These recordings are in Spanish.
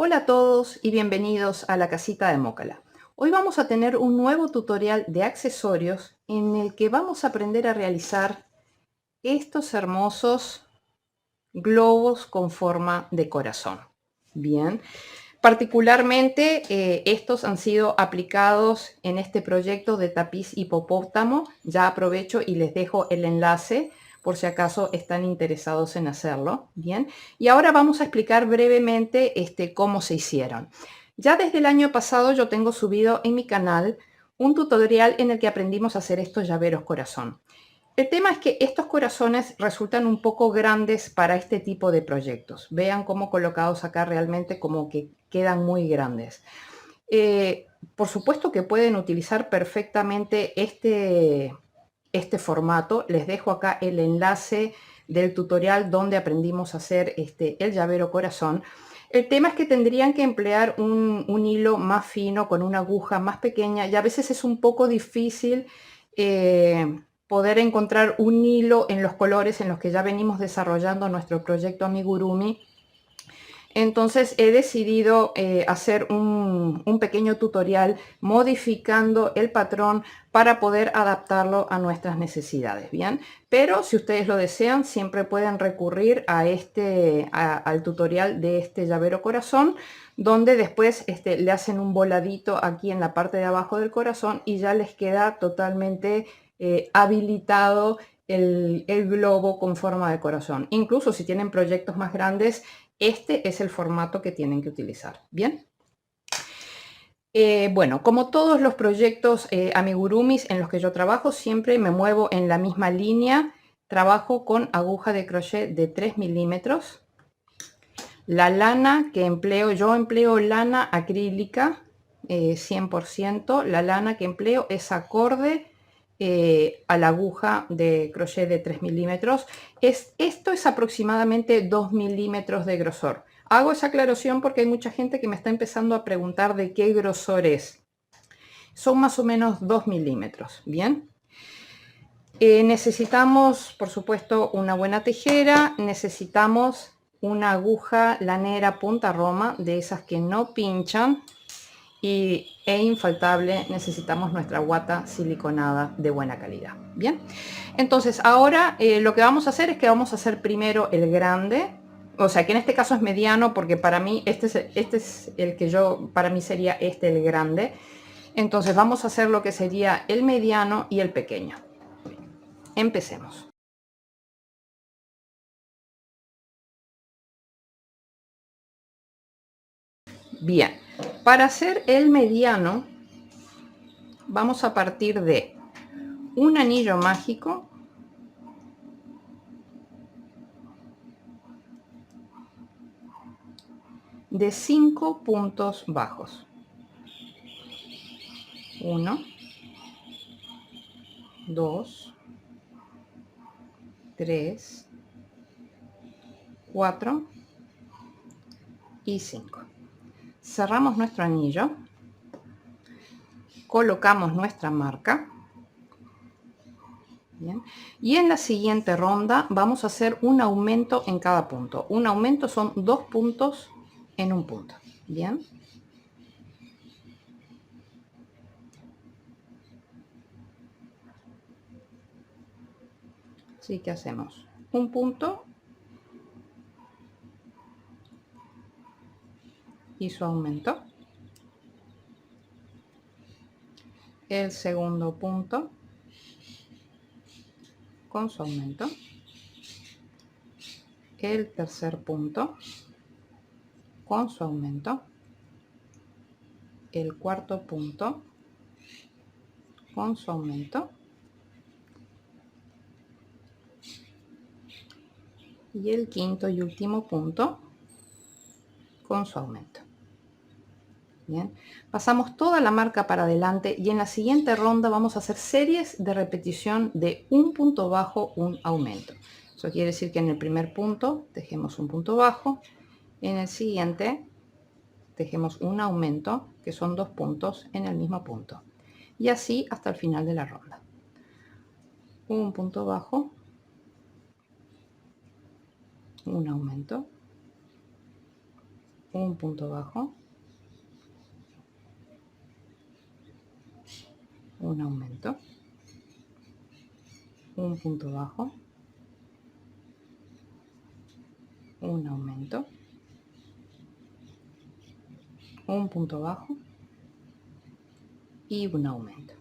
Hola a todos y bienvenidos a la casita de Mócala. Hoy vamos a tener un nuevo tutorial de accesorios en el que vamos a aprender a realizar estos hermosos globos con forma de corazón. Bien, particularmente estos han sido aplicados en este proyecto de tapiz hipopótamo. Ya aprovecho y les dejo el enlace por si acaso están interesados en hacerlo. Bien, y ahora vamos a explicar brevemente cómo se hicieron. Ya desde el año pasado yo tengo subido en mi canal un tutorial en el que aprendimos a hacer estos llaveros corazón. El tema es que estos corazones resultan un poco grandes para este tipo de proyectos. Vean cómo colocados acá realmente como que quedan muy grandes. Por supuesto que pueden utilizar perfectamente este formato. Les dejo acá el enlace del tutorial donde aprendimos a hacer el llavero corazón. El tema es que tendrían que emplear un hilo más fino con una aguja más pequeña y a veces es un poco difícil poder encontrar un hilo en los colores en los que ya venimos desarrollando nuestro proyecto amigurumi. Entonces he decidido hacer un pequeño tutorial modificando el patrón para poder adaptarlo a nuestras necesidades, ¿bien? Pero si ustedes lo desean, siempre pueden recurrir a al tutorial de este llavero corazón, donde después le hacen un voladito aquí en la parte de abajo del corazón y ya les queda totalmente habilitado el globo con forma de corazón. Incluso si tienen proyectos más grandes, este es el formato que tienen que utilizar. Bien. Bueno, como todos los proyectos amigurumis en los que yo trabajo, siempre me muevo en la misma línea. Trabajo con aguja de crochet de 3 milímetros. La lana que empleo, yo empleo lana acrílica 100%. La lana que empleo es acorde a la aguja de crochet de 3 milímetros. Esto es aproximadamente 2 milímetros de grosor. Hago esa aclaración porque hay mucha gente que me está empezando a preguntar de qué grosor es. Son más o menos 2 milímetros. Bien. Necesitamos, por supuesto, una buena tijera. Necesitamos una aguja lanera punta roma, de esas que no pinchan. E infaltable, necesitamos nuestra guata siliconada de buena calidad. Bien, entonces ahora lo que vamos a hacer es que vamos a hacer primero el grande, o sea que en este caso es mediano, porque para mí este es el que para mí sería el grande. Entonces vamos a hacer lo que sería el mediano y el pequeño. Empecemos. Bien, para hacer el mediano vamos a partir de un anillo mágico de 5 puntos bajos. 1, 2, 3, 4 y 5. Cerramos nuestro anillo, colocamos nuestra marca. Bien. Y en la siguiente ronda vamos a hacer un aumento en cada punto. Un aumento son 2 puntos en un punto. Bien. Así que hacemos un punto y su aumento. El segundo punto con su aumento. El tercer punto con su aumento. El cuarto punto con su aumento. Y el quinto y último punto con su aumento. Bien, pasamos toda la marca para adelante y en la siguiente ronda vamos a hacer series de repetición de un punto bajo, un aumento. Eso quiere decir que en el primer punto dejemos un punto bajo, en el siguiente dejemos un aumento, que son 2 puntos en el mismo punto, y así hasta el final de la ronda. Un punto bajo, un aumento, un punto bajo, un aumento, un punto bajo, un aumento, un punto bajo y un aumento.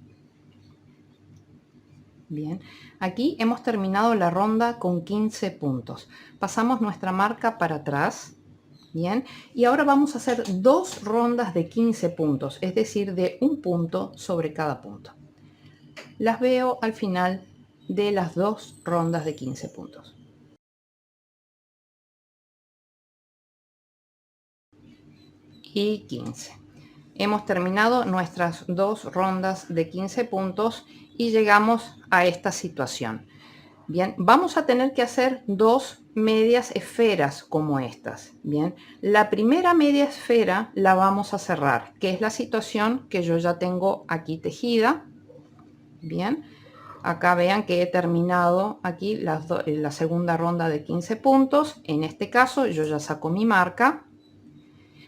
Bien, aquí hemos terminado la ronda con 15 puntos. Pasamos nuestra marca para atrás. Bien, y ahora vamos a hacer dos rondas de 15 puntos, es decir, de un punto sobre cada punto. Las veo al final de las dos rondas de 15 puntos. Y 15. Hemos terminado nuestras dos rondas de 15 puntos y llegamos a esta situación. Bien, vamos a tener que hacer dos medias esferas como estas. Bien, la primera media esfera la vamos a cerrar, que es la situación que yo ya tengo aquí tejida. Bien, acá vean que he terminado aquí la segunda ronda de 15 puntos. En este caso yo ya saco mi marca.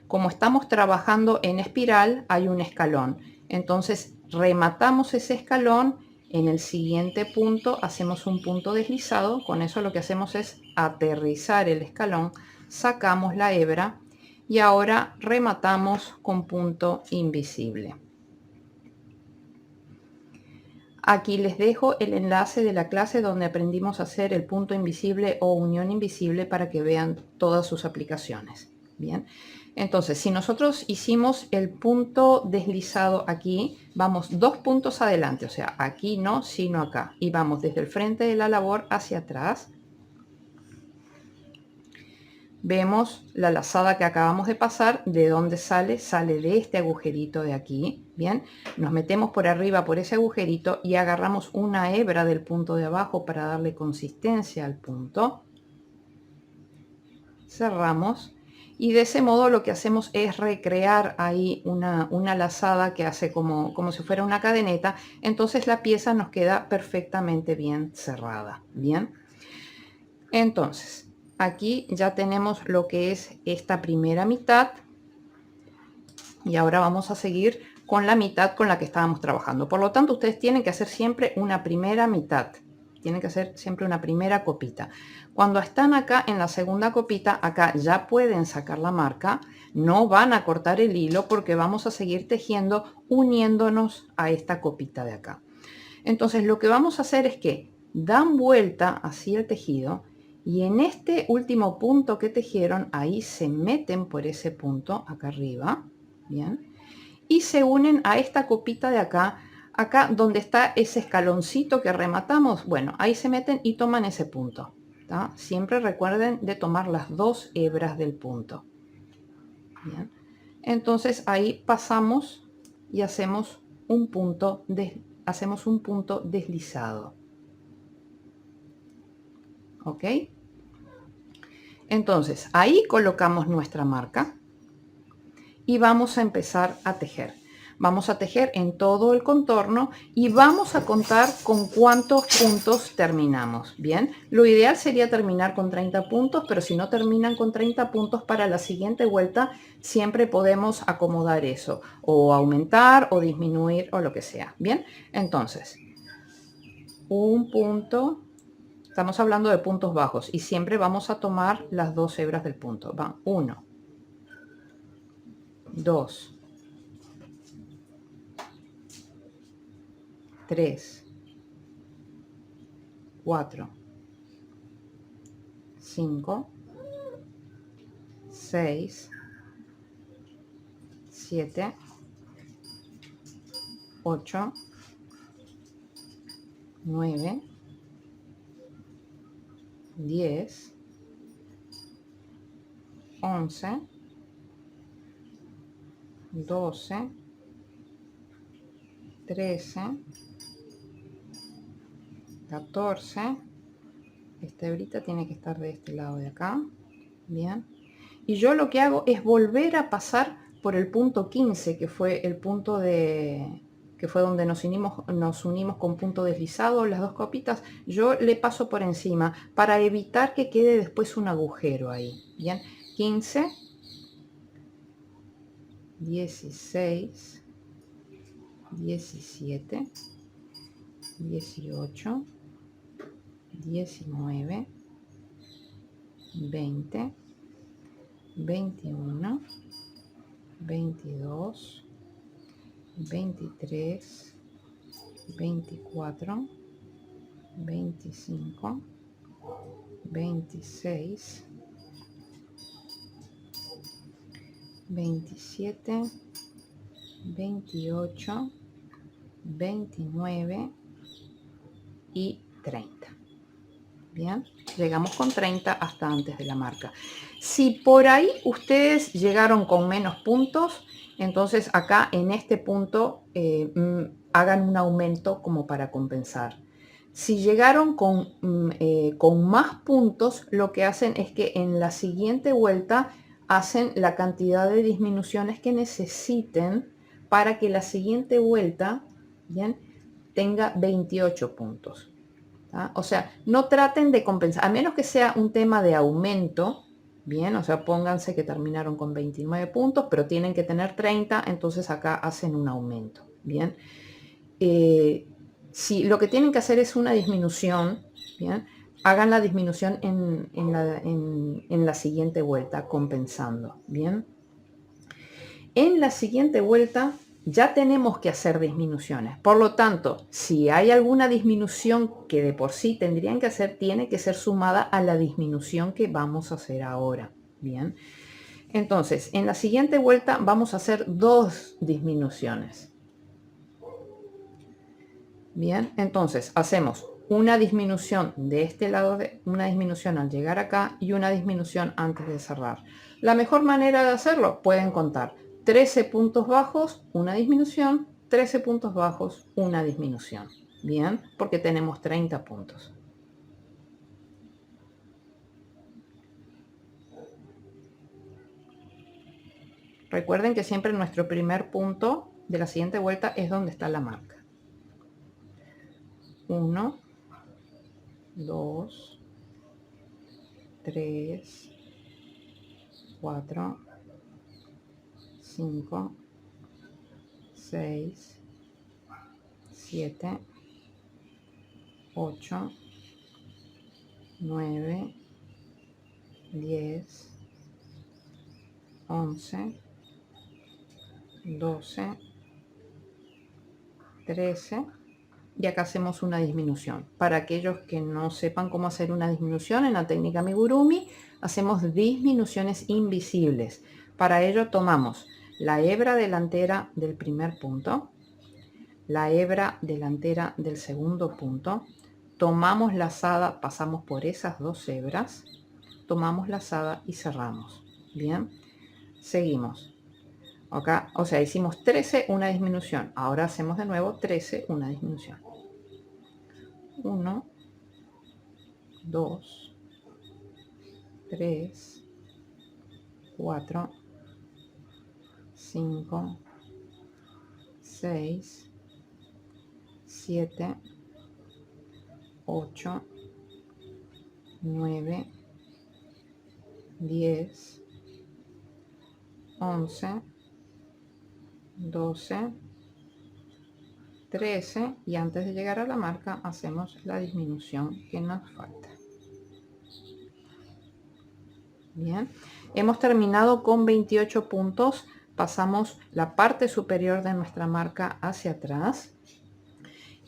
Como estamos trabajando en espiral, hay un escalón. Entonces rematamos ese escalón. En el siguiente punto hacemos un punto deslizado. Con eso lo que hacemos es aterrizar el escalón. Sacamos la hebra y ahora rematamos con punto invisible. Aquí les dejo el enlace de la clase donde aprendimos a hacer el punto invisible o unión invisible para que vean todas sus aplicaciones. Bien, entonces si nosotros hicimos el punto deslizado aquí, vamos dos puntos adelante, o sea, aquí no, sino acá. Y vamos desde el frente de la labor hacia atrás. Vemos la lazada que acabamos de pasar. ¿De dónde sale? Sale de este agujerito de aquí. Bien, nos metemos por arriba por ese agujerito y agarramos una hebra del punto de abajo para darle consistencia al punto. Cerramos y de ese modo lo que hacemos es recrear ahí una lazada que hace como si fuera una cadeneta. Entonces la pieza nos queda perfectamente bien cerrada. Bien, entonces aquí ya tenemos lo que es esta primera mitad y ahora vamos a seguir con la mitad con la que estábamos trabajando. Por lo tanto, ustedes tienen que hacer siempre una primera mitad, tienen que hacer siempre una primera copita. Cuando están acá en la segunda copita, acá ya pueden sacar la marca, no van a cortar el hilo porque vamos a seguir tejiendo uniéndonos a esta copita de acá. Entonces lo que vamos a hacer es que dan vuelta así el tejido y en este último punto que tejieron, ahí se meten por ese punto acá arriba, bien, y se unen a esta copita de acá, acá donde está ese escaloncito que rematamos. Bueno, ahí se meten y toman ese punto, ¿tá? Siempre recuerden de tomar las dos hebras del punto. Bien, entonces ahí pasamos y hacemos un punto deslizado. ¿Ok? Entonces ahí colocamos nuestra marca y vamos a empezar a tejer. Vamos a tejer en todo el contorno y vamos a contar con cuántos puntos terminamos. Bien, lo ideal sería terminar con 30 puntos, pero si no terminan con 30 puntos para la siguiente vuelta, siempre podemos acomodar eso, o aumentar o disminuir o lo que sea. Bien, entonces, un punto, estamos hablando de puntos bajos y siempre vamos a tomar las dos hebras del punto. Van 1, 2, 3, 4, 5, 6, 7, 8, 9, 10, 11, 12, 13, 14. Esta hebrita tiene que estar de este lado de acá. Bien, y yo lo que hago es volver a pasar por el punto 15, que fue el punto que fue donde nos unimos con punto deslizado, las dos copitas. Yo le paso por encima para evitar que quede después un agujero ahí. Bien, 15, 16, 17, 18, 19, 20, 21, 22, 23, 24, 25, 26, 27, 28, 29 y 30. Bien, llegamos con 30 hasta antes de la marca. Si por ahí ustedes llegaron con menos puntos, entonces acá en este punto hagan un aumento como para compensar. Si llegaron con más puntos, lo que hacen es que en la siguiente vuelta hacen la cantidad de disminuciones que necesiten para que la siguiente vuelta, bien, tenga 28 puntos. ¿Ah? O sea, no traten de compensar, a menos que sea un tema de aumento, bien, o sea, pónganse que terminaron con 29 puntos, pero tienen que tener 30, entonces acá hacen un aumento, bien. Si lo que tienen que hacer es una disminución, bien, hagan la disminución en la siguiente vuelta, compensando, bien. En la siguiente vuelta ya tenemos que hacer disminuciones. Por lo tanto, si hay alguna disminución que de por sí tendrían que hacer, tiene que ser sumada a la disminución que vamos a hacer ahora. Bien. Entonces, en la siguiente vuelta vamos a hacer 2 disminuciones. Bien, entonces hacemos una disminución de este lado, una disminución al llegar acá y una disminución antes de cerrar. La mejor manera de hacerlo, pueden contar 13 puntos bajos, una disminución, 13 puntos bajos, una disminución. Bien, porque tenemos 30 puntos. Recuerden que siempre nuestro primer punto de la siguiente vuelta es donde está la marca. 1, 2, 3, 4, 5, 6, 7, 8, 9, 10, 11, 12, 13 y acá hacemos una disminución. Para aquellos que no sepan cómo hacer una disminución en la técnica amigurumi, hacemos disminuciones invisibles. Para ello tomamos la hebra delantera del primer punto, la hebra delantera del segundo punto, tomamos lazada, pasamos por esas dos hebras, tomamos lazada y cerramos. Bien, seguimos. Acá, o sea, hicimos 13, una disminución. Ahora hacemos de nuevo 13, una disminución. 1, 2, 3, 4, 5, 6, 7, 8, 9, 10, 11, 12, 13 y antes de llegar a la marca hacemos la disminución que nos falta. Bien, hemos terminado con 28 puntos. Pasamos la parte superior de nuestra marca hacia atrás.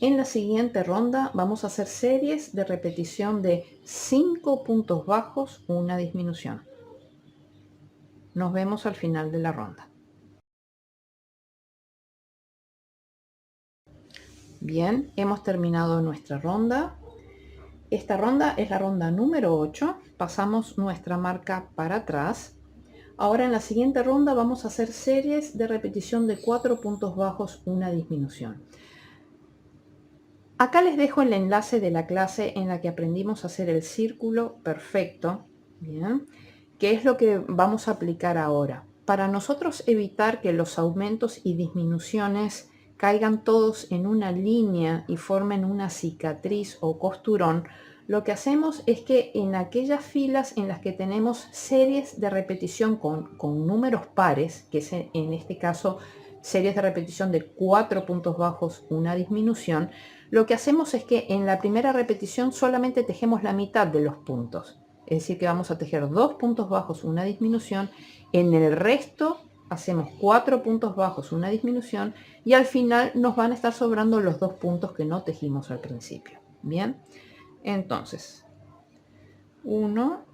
En la siguiente ronda vamos a hacer series de repetición de 5 puntos bajos, una disminución. Nos vemos al final de la ronda. Bien, hemos terminado nuestra ronda. Esta ronda es la ronda número 8. Pasamos nuestra marca para atrás. Ahora en la siguiente ronda vamos a hacer series de repetición de 4 puntos bajos, una disminución. Acá les dejo el enlace de la clase en la que aprendimos a hacer el círculo perfecto, ¿bien? Que es lo que vamos a aplicar ahora. Para nosotros evitar que los aumentos y disminuciones caigan todos en una línea y formen una cicatriz o costurón, lo que hacemos es que en aquellas filas en las que tenemos series de repetición con números pares, que es en este caso series de repetición de 4 puntos bajos, una disminución, lo que hacemos es que en la primera repetición solamente tejemos la mitad de los puntos. Es decir, que vamos a tejer 2 puntos bajos, una disminución. En el resto hacemos 4 puntos bajos, una disminución, y al final nos van a estar sobrando los 2 puntos que no tejimos al principio. Bien, entonces 1,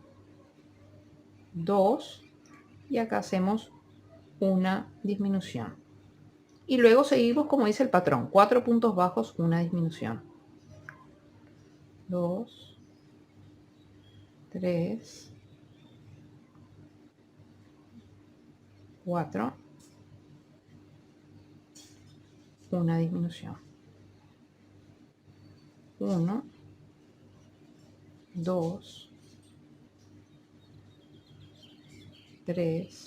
2 y acá hacemos una disminución. Y luego seguimos como dice el patrón, 4 puntos bajos, una disminución. 2, 3, 4, una disminución. 1, 2, 3,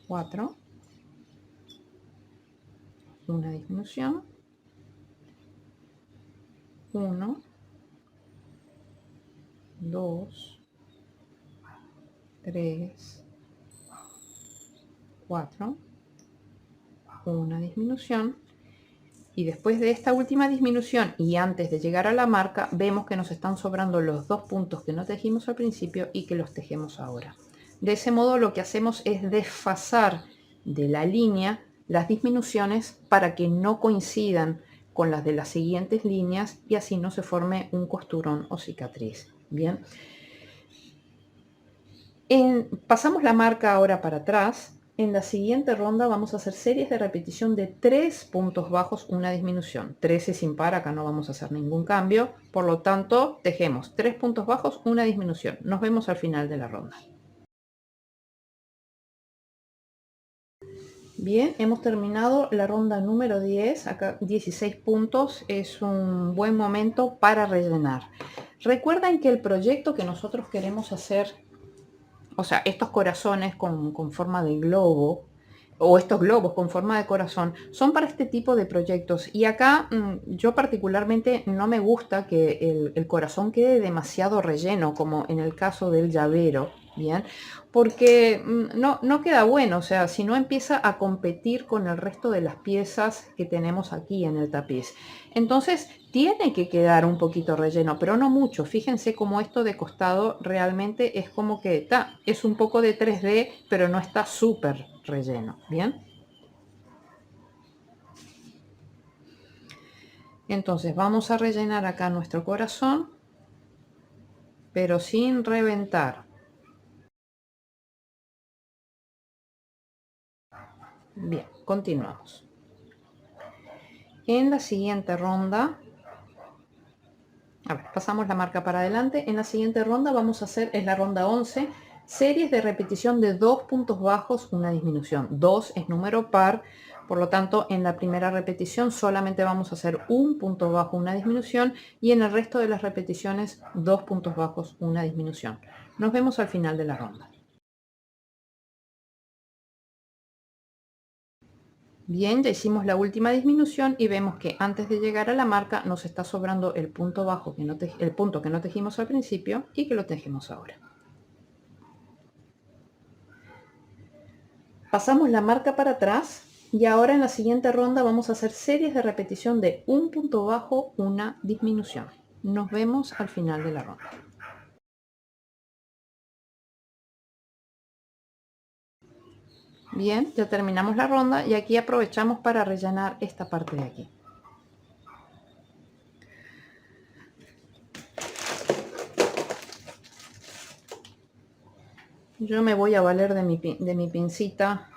4, una disminución. 1, 2, 3, 4, una disminución. Y después de esta última disminución y antes de llegar a la marca, vemos que nos están sobrando los 2 puntos que no tejimos al principio y que los tejemos ahora. De ese modo lo que hacemos es desfasar de la línea las disminuciones para que no coincidan con las de las siguientes líneas y así no se forme un costurón o cicatriz. Bien. Pasamos la marca ahora para atrás. En la siguiente ronda vamos a hacer series de repetición de 3 puntos bajos, una disminución. 13 sin par, acá no vamos a hacer ningún cambio. Por lo tanto, tejemos 3 puntos bajos, una disminución. Nos vemos al final de la ronda. Bien, hemos terminado la ronda número 10. Acá 16 puntos. Es un buen momento para rellenar. Recuerden que el proyecto que nosotros queremos hacer, o sea, estos corazones con forma de globo, o estos globos con forma de corazón, son para este tipo de proyectos. Y acá yo particularmente no me gusta que el corazón quede demasiado relleno, como en el caso del llavero, ¿bien? Porque no queda bueno, o sea, si no empieza a competir con el resto de las piezas que tenemos aquí en el tapiz. Entonces tiene que quedar un poquito relleno, pero no mucho. Fíjense cómo esto de costado realmente es como que es un poco de 3D, pero no está súper relleno. Bien. Entonces vamos a rellenar acá nuestro corazón, pero sin reventar. Bien, continuamos. En la siguiente ronda, a ver, pasamos la marca para adelante. En la siguiente ronda vamos a hacer, es la ronda 11, series de repetición de 2 puntos bajos, una disminución. 2 es número par, por lo tanto en la primera repetición solamente vamos a hacer un punto bajo, una disminución, y en el resto de las repeticiones 2 puntos bajos, una disminución. Nos vemos al final de la ronda. Bien, ya hicimos la última disminución y vemos que antes de llegar a la marca nos está sobrando el punto bajo, el punto que no tejimos al principio y que lo tejemos ahora. Pasamos la marca para atrás y ahora en la siguiente ronda vamos a hacer series de repetición de un punto bajo, una disminución. Nos vemos al final de la ronda. Bien, ya terminamos la ronda y aquí aprovechamos para rellenar esta parte de aquí. Yo me voy a valer de mi pincita.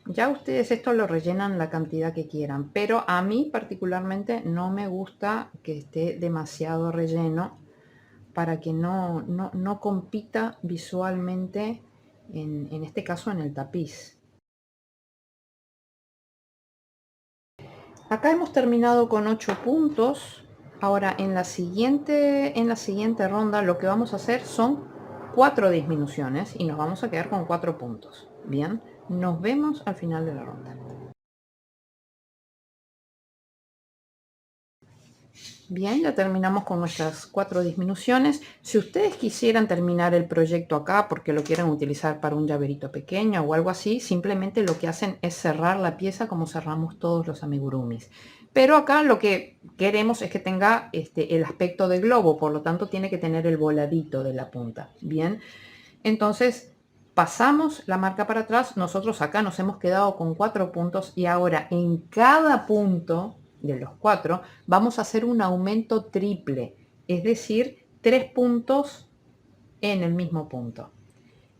Ya ustedes esto lo rellenan la cantidad que quieran, pero a mí particularmente no me gusta que esté demasiado relleno para que no compita visualmente, en este caso en el tapiz. Acá hemos terminado con 8 puntos. Ahora en la siguiente ronda lo que vamos a hacer son 4 disminuciones y nos vamos a quedar con 4 puntos. Bien, nos vemos al final de la ronda. Bien, ya terminamos con nuestras 4 disminuciones. Si ustedes quisieran terminar el proyecto acá porque lo quieren utilizar para un llaverito pequeño o algo así, simplemente lo que hacen es cerrar la pieza como cerramos todos los amigurumis. Pero acá lo que queremos es que tenga el aspecto de globo, por lo tanto tiene que tener el voladito de la punta. Bien, entonces pasamos la marca para atrás. Nosotros acá nos hemos quedado con 4 puntos y ahora en cada punto de los 4 vamos a hacer un aumento triple, es decir, 3 puntos en el mismo punto.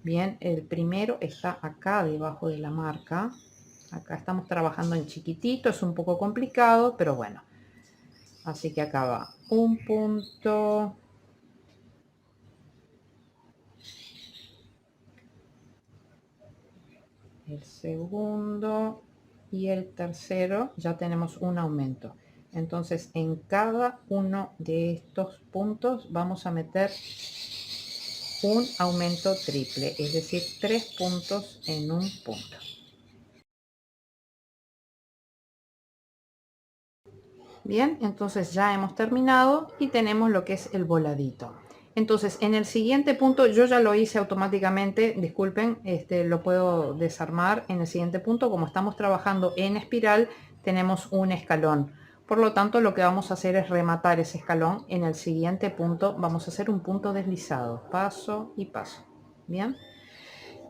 Bien, el primero está acá debajo de la marca. Acá estamos trabajando en chiquitito, es un poco complicado, pero bueno. Así que acá va un punto, el segundo y el tercero. Ya tenemos un aumento. Entonces en cada uno de estos puntos vamos a meter un aumento triple, es decir, 3 puntos en un punto. Bien, entonces ya hemos terminado y tenemos lo que es el voladito. Entonces en el siguiente punto, yo ya lo hice automáticamente, disculpen, lo puedo desarmar. En el siguiente punto, como estamos trabajando en espiral, tenemos un escalón. Por lo tanto, lo que vamos a hacer es rematar ese escalón. En el siguiente punto vamos a hacer un punto deslizado, paso y paso. Bien.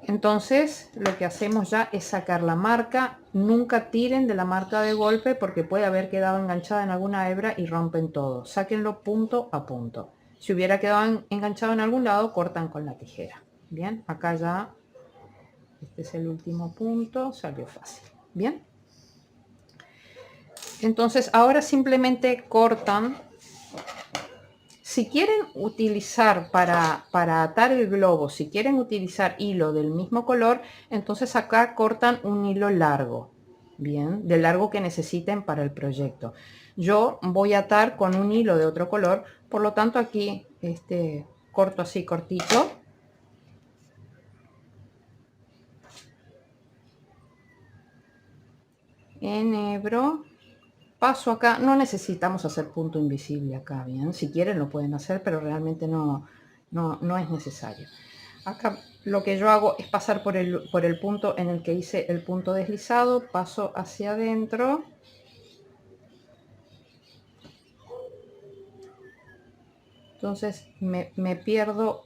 Entonces lo que hacemos ya es sacar la marca. Nunca tiren de la marca de golpe porque puede haber quedado enganchada en alguna hebra y rompen todo. Sáquenlo punto a punto. Si hubiera quedado enganchado en algún lado, cortan con la tijera. Bien, acá ya este es el último punto, salió fácil. Bien, entonces ahora simplemente cortan. Si quieren utilizar para atar el globo, si quieren utilizar hilo del mismo color, entonces acá cortan un hilo largo, bien, del largo que necesiten para el proyecto. Yo voy a atar con un hilo de otro color, por lo tanto aquí corto así cortito. Enhebro, paso acá. No necesitamos hacer punto invisible acá, bien. Si quieren lo pueden hacer, pero realmente no es necesario. Acá lo que yo hago es pasar por el punto en el que hice el punto deslizado, paso hacia adentro. Entonces me pierdo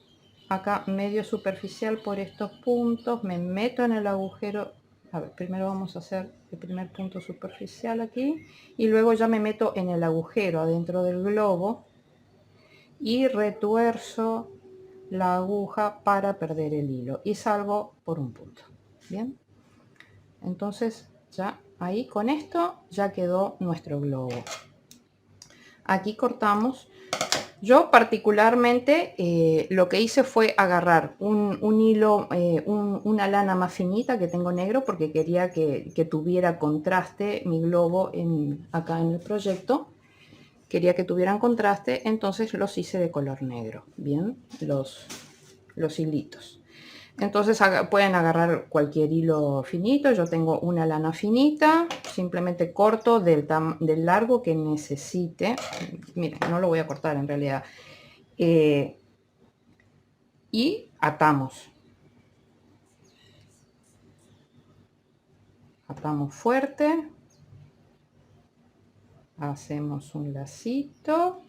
acá medio superficial por estos puntos, me meto en el agujero. A ver, primero vamos a hacer el primer punto superficial aquí y luego ya me meto en el agujero adentro del globo y retuerzo la aguja para perder el hilo y salgo por un punto. Bien, entonces ya ahí con esto ya quedó nuestro globo. Aquí cortamos. Yo particularmente lo que hice fue agarrar un hilo, una lana más finita que tengo negro porque quería que tuviera contraste mi globo acá en el proyecto. Quería que tuvieran contraste, entonces los hice de color negro. Bien, los hilitos. Entonces pueden agarrar cualquier hilo finito. Yo tengo una lana finita, simplemente corto del largo que necesite. Miren, no lo voy a cortar en realidad. Y atamos. Atamos fuerte. Hacemos un lacito.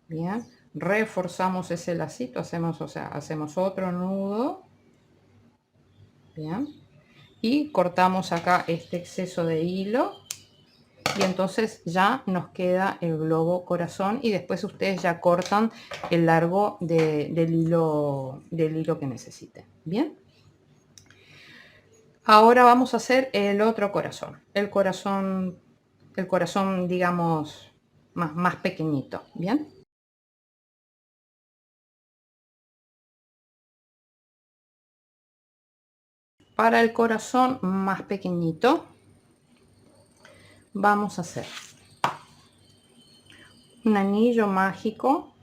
Bien. Reforzamos ese lacito. Hacemos otro nudo. Bien. Y cortamos acá este exceso de hilo. Y entonces ya nos queda el globo corazón y después ustedes ya cortan el largo del hilo que necesiten. Bien, ahora vamos a hacer el otro corazón, el corazón digamos más pequeñito. Bien, para el corazón más pequeñito vamos a hacer un anillo mágico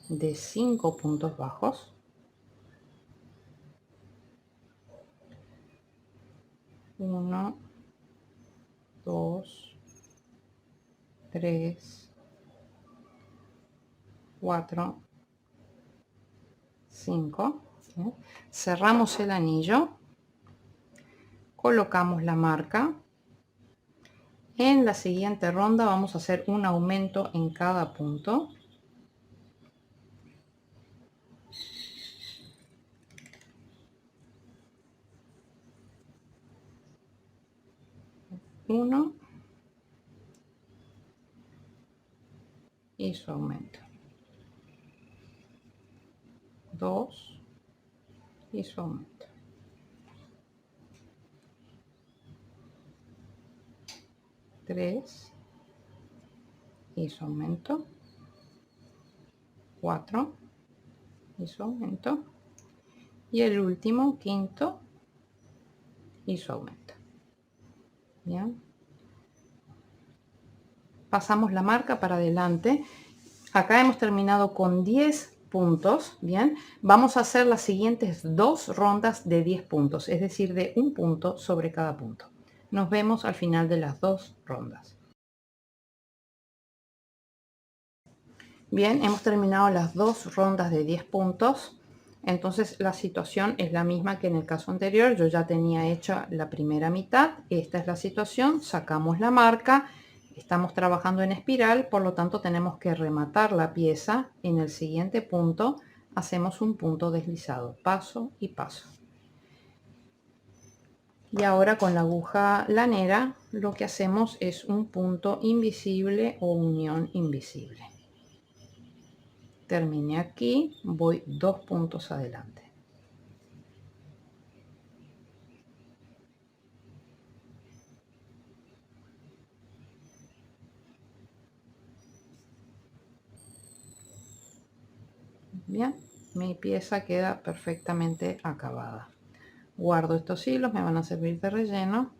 de 5 puntos bajos. 1, 2, 3, 4, 5. ¿Sí? Cerramos el anillo, colocamos la marca. En la siguiente ronda vamos a hacer un aumento en cada punto. Uno y su aumento. 2 y su aumento. 3 y su aumento. 4 y su aumento. Y el último, quinto y su aumento. Bien. Pasamos la marca para adelante. Acá hemos terminado con 10 puntos. Bien, vamos a hacer las siguientes 2 rondas de 10 puntos, es decir, de un punto sobre cada punto. Nos vemos al final de las 2 rondas. Bien, hemos terminado las 2 rondas de 10 puntos. Entonces la situación es la misma que en el caso anterior. Yo ya tenía hecha la primera mitad. Esta es la situación. Sacamos la marca. Estamos trabajando en espiral, por lo tanto tenemos que rematar la pieza. En el siguiente punto hacemos un punto deslizado, paso y paso. Y ahora con la aguja lanera lo que hacemos es un punto invisible o unión invisible. Terminé aquí, voy 2 puntos adelante. Bien, mi pieza queda perfectamente acabada. Guardo estos hilos, me van a servir de relleno.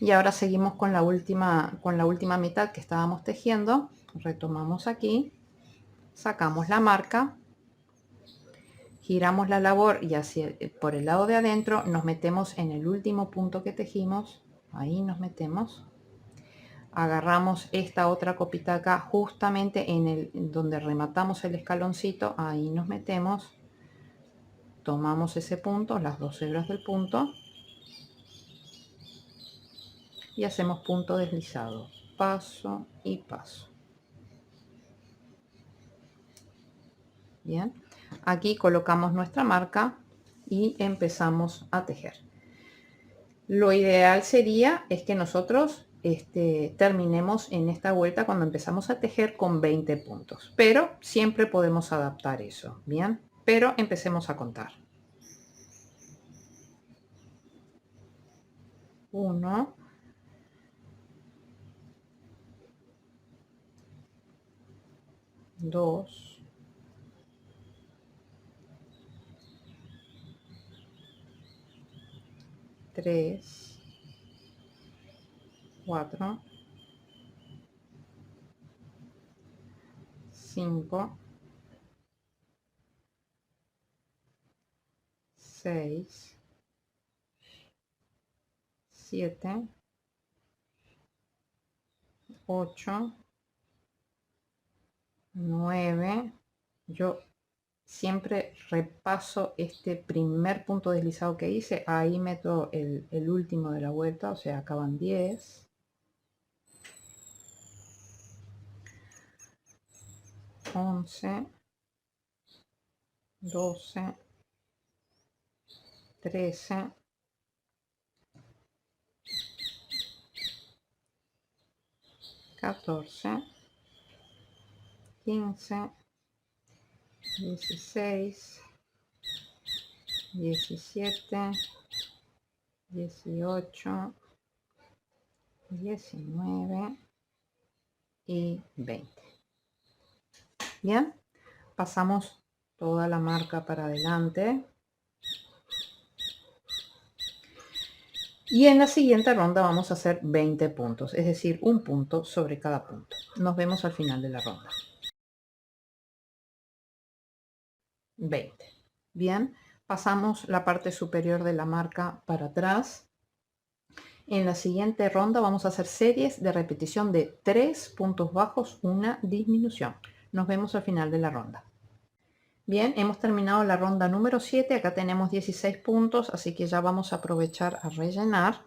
Y ahora seguimos con la última mitad que estábamos tejiendo. Retomamos aquí, sacamos la marca, giramos la labor y por el lado de adentro nos metemos en el último punto que tejimos. Ahí nos metemos. Agarramos esta otra copita acá, justamente donde rematamos el escaloncito. Ahí nos metemos. Tomamos ese punto, las 2 hebras del punto. Y hacemos punto deslizado, paso y paso. Bien, aquí colocamos nuestra marca y empezamos a tejer. Lo ideal sería es que nosotros terminemos en esta vuelta cuando empezamos a tejer con 20 puntos, pero siempre podemos adaptar eso. Bien, pero empecemos a contar. 1, 2, 3, 4, 5, 6, 7, 8, 9. Yo siempre repaso este primer punto deslizado que hice, ahí meto el último de la vuelta, o sea, acaban 10. 11, 12, 13, 14, 15, 16, 17, 18, 19 y 20. Bien, pasamos toda la marca para adelante. Y en la siguiente ronda vamos a hacer 20 puntos, es decir, un punto sobre cada punto. Nos vemos al final de la ronda. 20. Bien, pasamos la parte superior de la marca para atrás. En la siguiente ronda vamos a hacer series de repetición de 3 puntos bajos, una disminución. Nos vemos al final de la ronda. Bien, hemos terminado la ronda número 7. Acá tenemos 16 puntos, así que ya vamos a aprovechar a rellenar.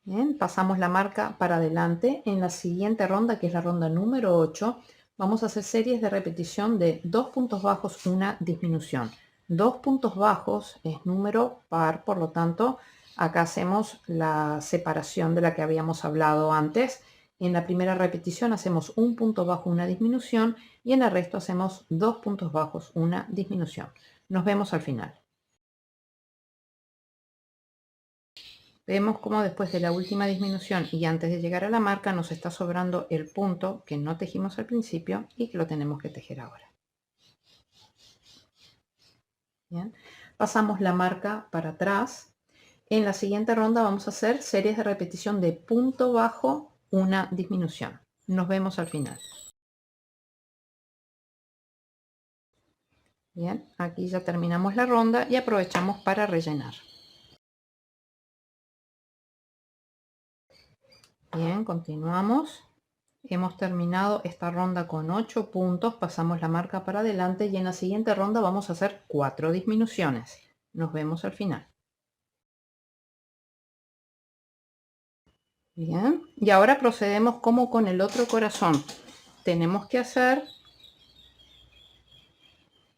Bien, pasamos la marca para adelante. En la siguiente ronda, que es la ronda número 8, vamos a hacer series de repetición de 2 puntos bajos, una disminución. 2 puntos bajos es número par, por lo tanto, acá hacemos la separación de la que habíamos hablado antes. En la primera repetición hacemos un punto bajo, una disminución, y en el resto hacemos 2 puntos bajos, una disminución. Nos vemos al final. Vemos como después de la última disminución y antes de llegar a la marca nos está sobrando el punto que no tejimos al principio y que lo tenemos que tejer ahora. Bien. Pasamos la marca para atrás. En la siguiente ronda vamos a hacer series de repetición de punto bajo, una disminución. Nos vemos al final. Bien, aquí ya terminamos la ronda y aprovechamos para rellenar. Bien, continuamos. Hemos terminado esta ronda con 8 puntos, pasamos la marca para adelante y en la siguiente ronda vamos a hacer 4 disminuciones. Nos vemos al final. Bien, y ahora procedemos como con el otro corazón. Tenemos que hacer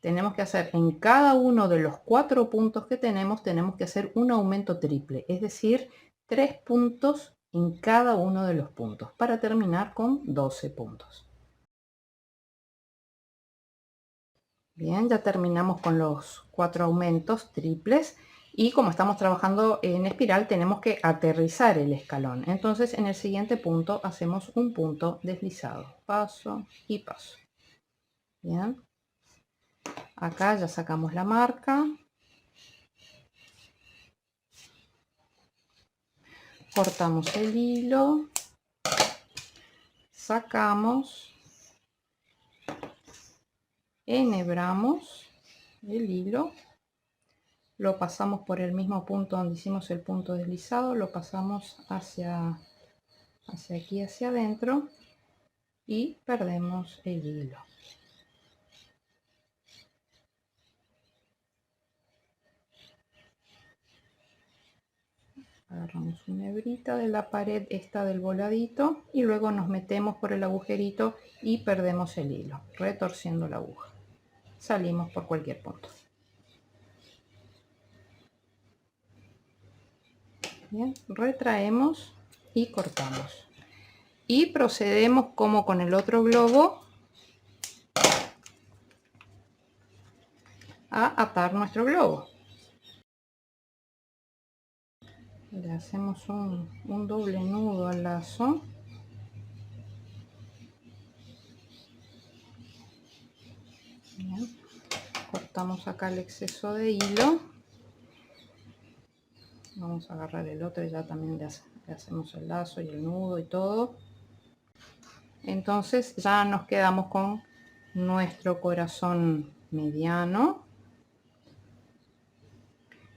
en cada uno de los 4 puntos que tenemos que hacer un aumento triple, es decir, 3 puntos en cada uno de los puntos para terminar con 12 puntos. Bien, ya terminamos con los 4 aumentos triples y como estamos trabajando en espiral tenemos que aterrizar el escalón. Entonces en el siguiente punto hacemos un punto deslizado, paso y paso. Bien, acá ya sacamos la marca. Cortamos el hilo, sacamos, enhebramos el hilo, lo pasamos por el mismo punto donde hicimos el punto deslizado, lo pasamos hacia aquí, hacia adentro y perdemos el hilo. Agarramos una hebrita de la pared esta del voladito y luego nos metemos por el agujerito y perdemos el hilo, retorciendo la aguja. Salimos por cualquier punto. Bien, retraemos y cortamos. Y procedemos como con el otro globo a atar nuestro globo. Le hacemos un doble nudo al lazo. Bien. Cortamos acá el exceso de hilo. Vamos a agarrar el otro y ya también le hacemos el lazo y el nudo y todo. Entonces ya nos quedamos con nuestro corazón mediano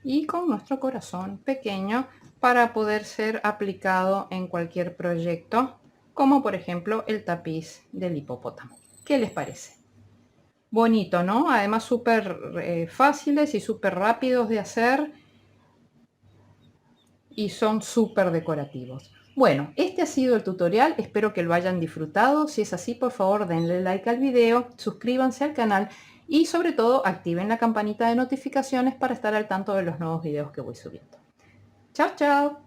y con nuestro corazón pequeño para poder ser aplicado en cualquier proyecto, como por ejemplo el tapiz del hipopótamo. ¿Qué les parece? Bonito, ¿no? Además súper fáciles y súper rápidos de hacer y son súper decorativos. Bueno, este ha sido el tutorial, espero que lo hayan disfrutado. Si es así, por favor denle like al video, suscríbanse al canal y sobre todo activen la campanita de notificaciones para estar al tanto de los nuevos videos que voy subiendo. Chao, chao.